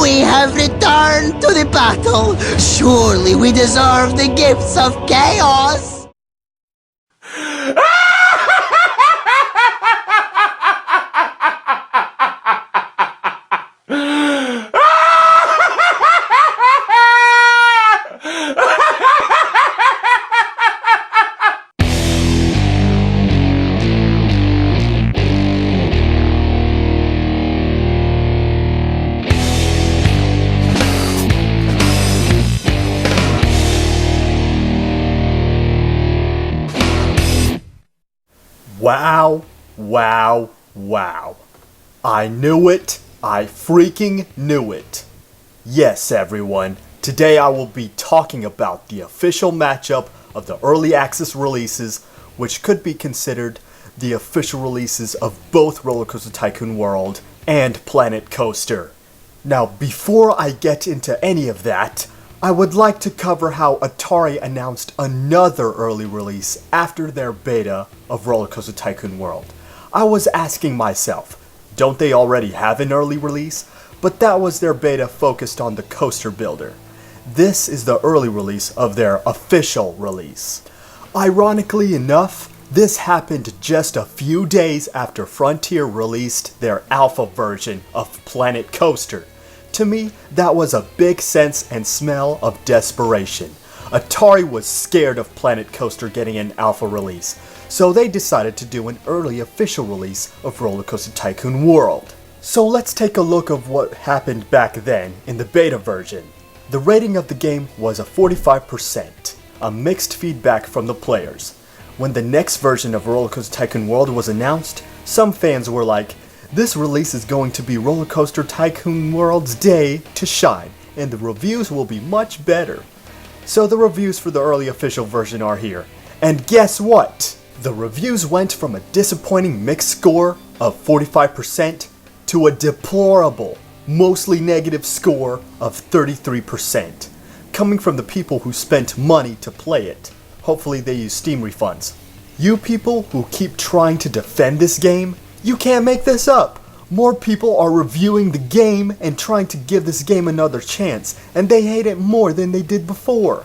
We have returned to the battle. Surely we deserve the gifts of chaos. Wow, wow, wow. I knew it. I freaking knew it. Yes, everyone. Today I will be talking about the official matchup of the early access releases, which could be considered the official releases of both RollerCoaster Tycoon World and Planet Coaster. Now, before I get into any of that, I would like to cover how Atari announced another early release after their beta of RollerCoaster Tycoon World. I was asking myself, don't they already have an early release? But that was their beta focused on the coaster builder. This is the early release of their official release. Ironically enough, this happened just a few days after Frontier released their alpha version of Planet Coaster. To me, that was a big sense and smell of desperation. Atari was scared of Planet Coaster getting an alpha release, so they decided to do an early official release of RollerCoaster Tycoon World. So let's take a look at what happened back then in the beta version. The rating of the game was a 45%, a mixed feedback from the players. When the next version of RollerCoaster Tycoon World was announced, some fans were like, this release is going to be RollerCoaster Tycoon World's day to shine, and the reviews will be much better. So the reviews for the early official version are here. And guess what? The reviews went from a disappointing mixed score of 45% to a deplorable, mostly negative score of 33%, coming from the people who spent money to play it. Hopefully they use Steam refunds. You people who keep trying to defend this game, you can't make this up! More people are reviewing the game and trying to give this game another chance, and they hate it more than they did before.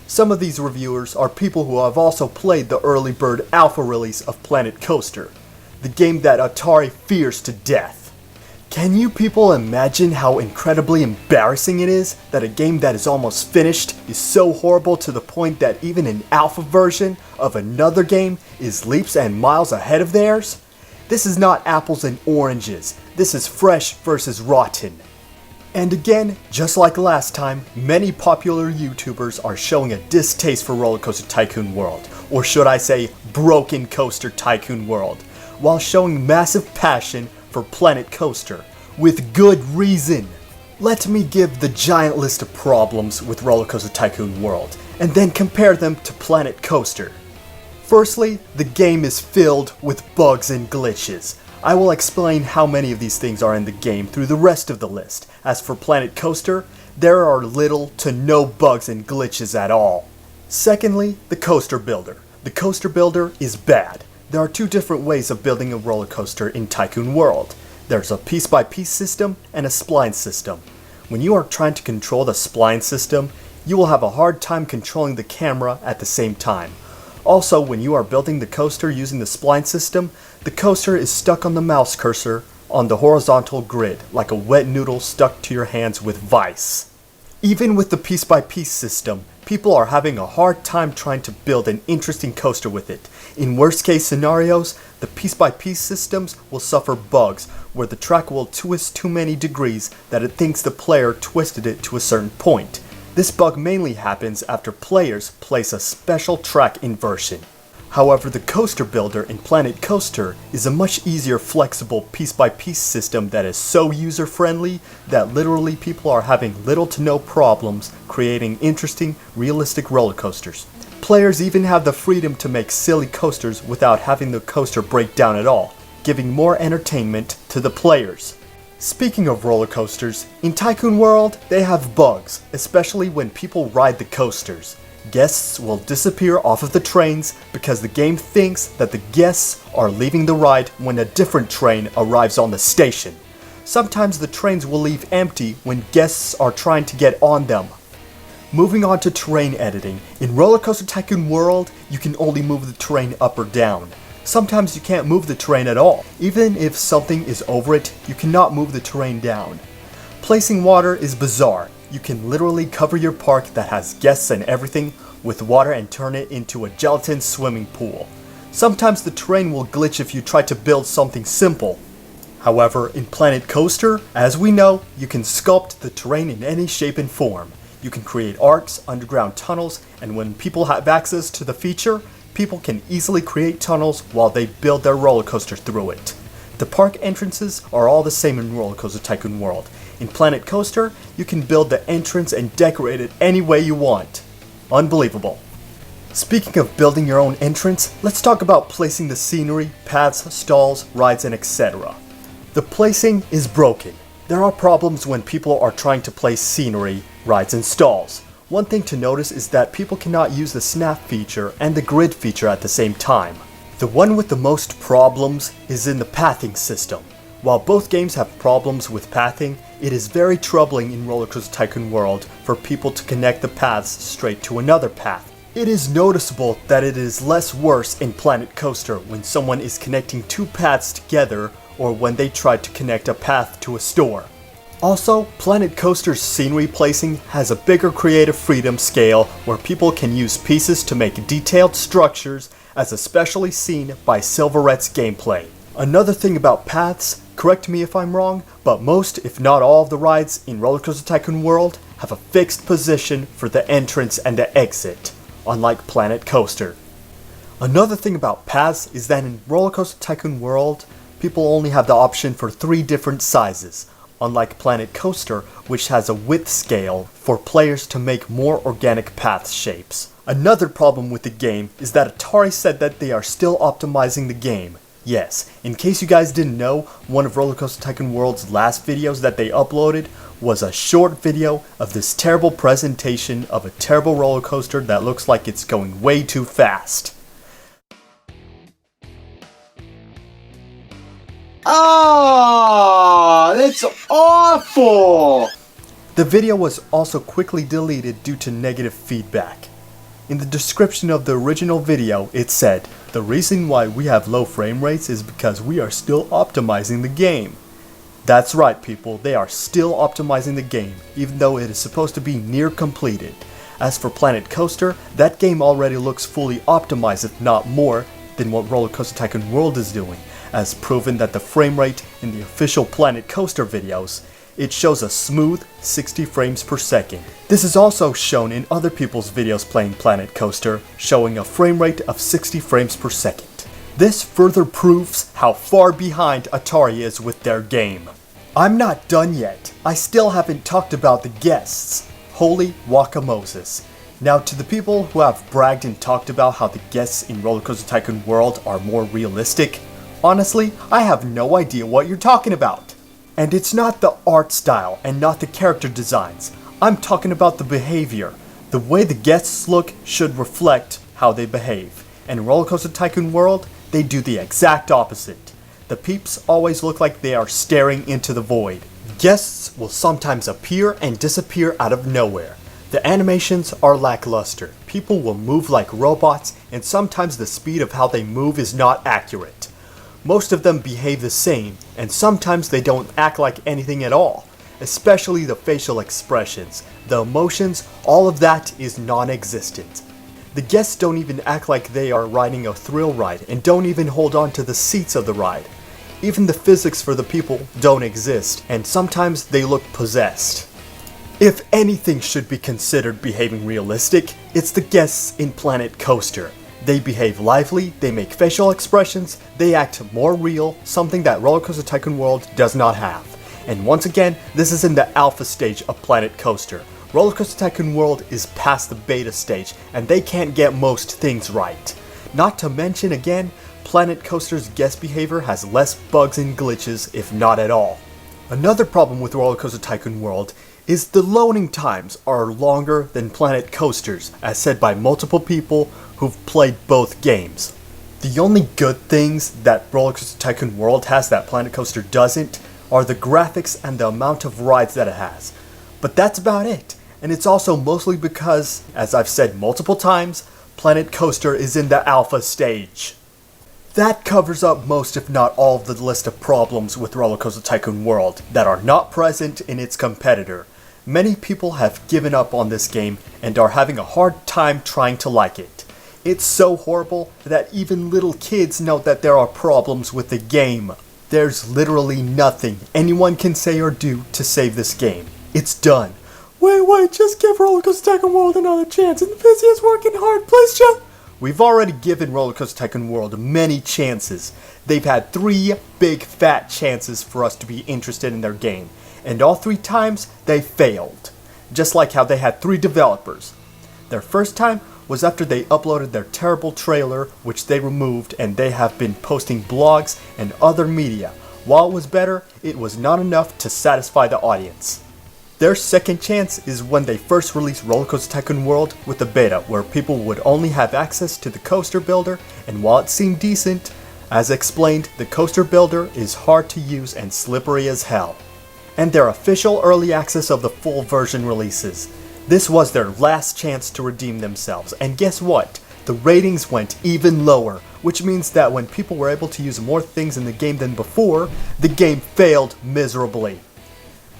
Some of these reviewers are people who have also played the early bird alpha release of Planet Coaster, the game that Atari fears to death. Can you people imagine how incredibly embarrassing it is that a game that is almost finished is so horrible to the point that even an alpha version of another game is leaps and miles ahead of theirs? This is not apples and oranges, this is fresh versus rotten. And again, just like last time, many popular YouTubers are showing a distaste for RollerCoaster Tycoon World, or should I say, Broken Coaster Tycoon World, while showing massive passion for Planet Coaster, with good reason. Let me give the giant list of problems with RollerCoaster Tycoon World, and then compare them to Planet Coaster. Firstly, the game is filled with bugs and glitches. I will explain how many of these things are in the game through the rest of the list. As for Planet Coaster, there are little to no bugs and glitches at all. Secondly, the coaster builder. The coaster builder is bad. There are two different ways of building a roller coaster in Tycoon World. There's a piece-by-piece system and a spline system. When you are trying to control the spline system, you will have a hard time controlling the camera at the same time. Also, when you are building the coaster using the spline system, the coaster is stuck on the mouse cursor on the horizontal grid, like a wet noodle stuck to your hands with vice. Even with the piece-by-piece system, people are having a hard time trying to build an interesting coaster with it. In worst-case scenarios, the piece-by-piece systems will suffer bugs, where the track will twist too many degrees that it thinks the player twisted it to a certain point. This bug mainly happens after players place a special track inversion. However, the coaster builder in Planet Coaster is a much easier flexible piece-by-piece system that is so user-friendly that literally people are having little to no problems creating interesting, realistic roller coasters. Players even have the freedom to make silly coasters without having the coaster break down at all, giving more entertainment to the players. Speaking of roller coasters, in Tycoon World, they have bugs, especially when people ride the coasters. Guests will disappear off of the trains because the game thinks that the guests are leaving the ride when a different train arrives on the station. Sometimes the trains will leave empty when guests are trying to get on them. Moving on to terrain editing, in RollerCoaster Tycoon World, you can only move the terrain up or down. Sometimes you can't move the terrain at all. Even if something is over it, you cannot move the terrain down. Placing water is bizarre. You can literally cover your park that has guests and everything with water and turn it into a gelatin swimming pool. Sometimes the terrain will glitch if you try to build something simple. However, in Planet Coaster, as we know, you can sculpt the terrain in any shape and form. You can create arcs, underground tunnels, and when people have access to the feature, people can easily create tunnels while they build their roller coaster through it. The park entrances are all the same in RollerCoaster Tycoon World. In Planet Coaster, you can build the entrance and decorate it any way you want. Unbelievable. Speaking of building your own entrance, let's talk about placing the scenery, paths, stalls, rides, and etc. The placing is broken. There are problems when people are trying to place scenery, rides, and stalls. One thing to notice is that people cannot use the snap feature and the grid feature at the same time. The one with the most problems is in the pathing system. While both games have problems with pathing, it is very troubling in RollerCoaster Tycoon World for people to connect the paths straight to another path. It is noticeable that it is less worse in Planet Coaster when someone is connecting two paths together or when they try to connect a path to a store. Also, Planet Coaster's scenery placing has a bigger creative freedom scale where people can use pieces to make detailed structures, as especially seen by Silverette's gameplay. Another thing about paths, correct me if I'm wrong, but most if not all of the rides in RollerCoaster Tycoon World have a fixed position for the entrance and the exit, unlike Planet Coaster. Another thing about paths is that in RollerCoaster Tycoon World, people only have the option for 3 different sizes, unlike Planet Coaster, which has a width scale for players to make more organic path shapes. Another problem with the game is that Atari said that they are still optimizing the game. Yes, in case you guys didn't know, one of RollerCoaster Tycoon World's last videos that they uploaded was a short video of this terrible presentation of a terrible roller coaster that looks like it's going way too fast. Oh, that's awful! The video was also quickly deleted due to negative feedback. In the description of the original video, it said, "The reason why we have low frame rates is because we are still optimizing the game." That's right, people, they are still optimizing the game, even though it is supposed to be near completed. As for Planet Coaster, that game already looks fully optimized, if not more, than what RollerCoaster Tycoon World is doing, as proven that the frame rate in the official Planet Coaster videos, it shows a smooth 60 frames per second. This is also shown in other people's videos playing Planet Coaster, showing a frame rate of 60 frames per second. This further proves how far behind Atari is with their game. I'm not done yet. I still haven't talked about the guests. Holy Wakamoses. Now, to the people who have bragged and talked about how the guests in RollerCoaster Tycoon World are more realistic, honestly, I have no idea what you're talking about. And it's not the art style and not the character designs. I'm talking about the behavior. The way the guests look should reflect how they behave. And in RollerCoaster Tycoon World, they do the exact opposite. The peeps always look like they are staring into the void. Guests will sometimes appear and disappear out of nowhere. The animations are lackluster. People will move like robots, and sometimes the speed of how they move is not accurate. Most of them behave the same, and sometimes they don't act like anything at all. Especially the facial expressions, the emotions, all of that is non-existent. The guests don't even act like they are riding a thrill ride, and don't even hold on to the seats of the ride. Even the physics for the people don't exist, and sometimes they look possessed. If anything should be considered behaving realistic, it's the guests in Planet Coaster. They behave lively, they make facial expressions, they act more real, something that RollerCoaster Tycoon World does not have. And once again, this is in the alpha stage of Planet Coaster. RollerCoaster Tycoon World is past the beta stage, and they can't get most things right. Not to mention again, Planet Coaster's guest behavior has less bugs and glitches, if not at all. Another problem with RollerCoaster Tycoon World is the loading times are longer than Planet Coaster's, as said by multiple people who've played both games. The only good things that RollerCoaster Tycoon World has that Planet Coaster doesn't are the graphics and the amount of rides that it has. But that's about it. And it's also mostly because, as I've said multiple times, Planet Coaster is in the alpha stage. That covers up most if not all of the list of problems with RollerCoaster Tycoon World that are not present in its competitor. Many people have given up on this game and are having a hard time trying to like it. It's so horrible that even little kids know that there are problems with the game. There's literally nothing anyone can say or do to save this game. It's done. Wait, just give RollerCoaster Tycoon World another chance. Enthusiast's working hard, please just... We've already given RollerCoaster Tycoon World many chances. They've had 3 big fat chances for us to be interested in their game. And all 3 times, they failed. Just like how they had 3 developers. Their first time was after they uploaded their terrible trailer, which they removed, and they have been posting blogs and other media. While it was better, it was not enough to satisfy the audience. Their second chance is when they first released RollerCoaster Tycoon World with a beta, where people would only have access to the coaster builder, and while it seemed decent, as explained, the coaster builder is hard to use and slippery as hell. And their official early access of the full version releases. This was their last chance to redeem themselves, and guess what? The ratings went even lower, which means that when people were able to use more things in the game than before, the game failed miserably.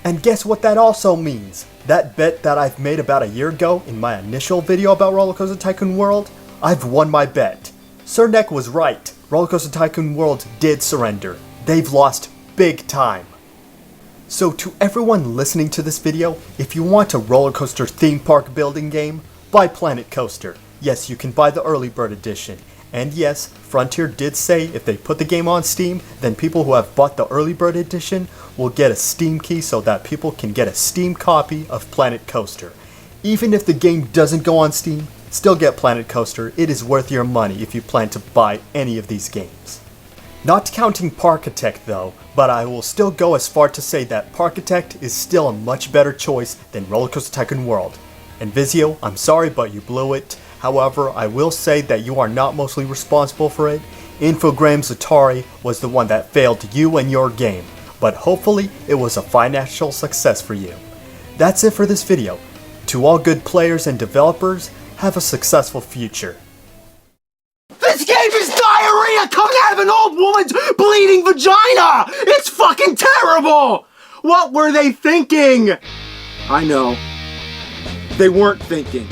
And guess what that also means? That bet that I've made about a year ago in my initial video about RollerCoaster Tycoon World, I've won my bet. Sir Neck was right. RollerCoaster Tycoon World did surrender. They've lost big time. So to everyone listening to this video, if you want a roller coaster theme park building game, buy Planet Coaster. Yes, you can buy the early bird edition. And yes, Frontier did say if they put the game on Steam, then people who have bought the early bird edition will get a Steam key so that people can get a Steam copy of Planet Coaster. Even if the game doesn't go on Steam, still get Planet Coaster. It is worth your money if you plan to buy any of these games. Not counting Parkitect though, but I will still go as far to say that Parkitect is still a much better choice than RollerCoaster Tycoon World. And Vizio, I'm sorry but you blew it. However, I will say that you are not mostly responsible for it. Infogrames Atari was the one that failed you and your game, but hopefully it was a financial success for you. That's it for this video. To all good players and developers, have a successful future. This game is diarrhea coming out of an old woman's bleeding vagina! It's fucking terrible! What were they thinking? I know. They weren't thinking.